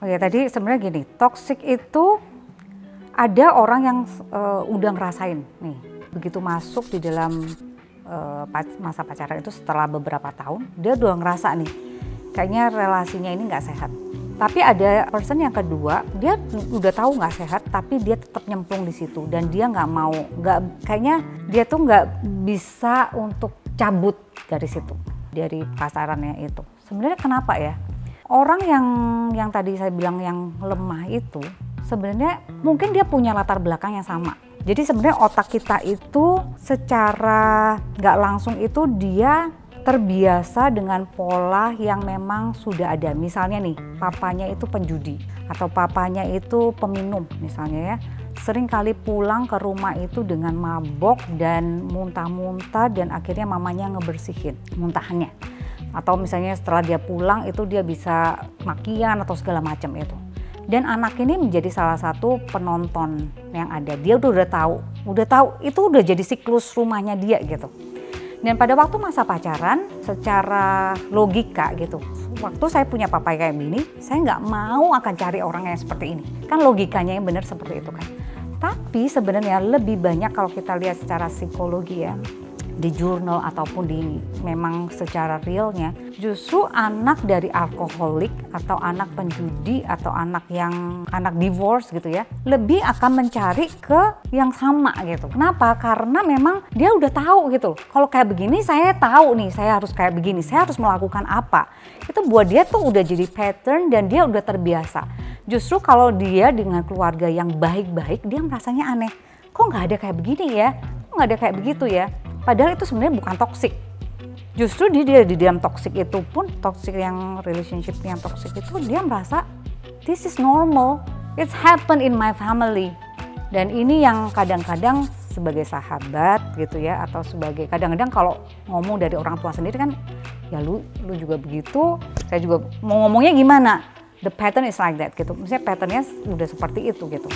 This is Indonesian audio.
Oke, tadi sebenarnya gini, toxic itu ada orang yang udah ngerasain nih, begitu masuk di dalam masa pacaran itu setelah beberapa tahun, dia udah ngerasa nih, kayaknya relasinya ini nggak sehat. Tapi ada person yang kedua, dia udah tahu nggak sehat, tapi dia tetap nyemplung di situ dan dia nggak mau, kayaknya dia tuh nggak bisa untuk cabut dari situ, dari pasarannya itu. Sebenarnya kenapa ya? Orang yang tadi saya bilang yang lemah itu, sebenarnya mungkin dia punya latar belakang yang sama. Jadi sebenarnya otak kita itu secara nggak langsung itu dia terbiasa dengan pola yang memang sudah ada. Misalnya nih, papanya itu penjudi atau papanya itu peminum misalnya ya. Sering kali pulang ke rumah itu dengan mabok dan muntah-muntah dan akhirnya mamanya ngebersihin muntahannya. Atau misalnya setelah dia pulang itu dia bisa makian atau segala macam itu. Dan anak ini menjadi salah satu penonton yang ada. Dia udah tahu itu udah jadi siklus rumahnya dia gitu. Dan pada waktu masa pacaran, secara logika gitu, waktu saya punya papa kayak gini, saya nggak mau akan cari orang yang seperti ini. Kan logikanya yang benar seperti itu kan. Tapi sebenarnya lebih banyak kalau kita lihat secara psikologi ya, di jurnal ataupun di memang secara realnya, justru anak dari alkoholik atau anak penjudi atau anak divorce gitu ya, lebih akan mencari ke yang sama gitu. Kenapa? Karena memang dia udah tahu gitu. Kalau kayak begini saya tahu nih, saya harus kayak begini, saya harus melakukan apa. Itu buat dia tuh udah jadi pattern dan dia udah terbiasa. Justru kalau dia dengan keluarga yang baik-baik, dia merasanya aneh. Kok nggak ada kayak begini ya? Kok nggak ada kayak begitu ya? Padahal itu sebenarnya bukan toksik. Justru dia di dalam toksik itu pun, toksik yang relationship yang toksik itu dia merasa this is normal, it's happen in my family. Dan ini yang kadang-kadang sebagai sahabat gitu ya, atau sebagai kadang-kadang kalau ngomong dari orang tua sendiri kan, ya lu juga begitu, saya juga mau ngomongnya gimana? The pattern is like that gitu. Maksudnya patternnya udah seperti itu gitu.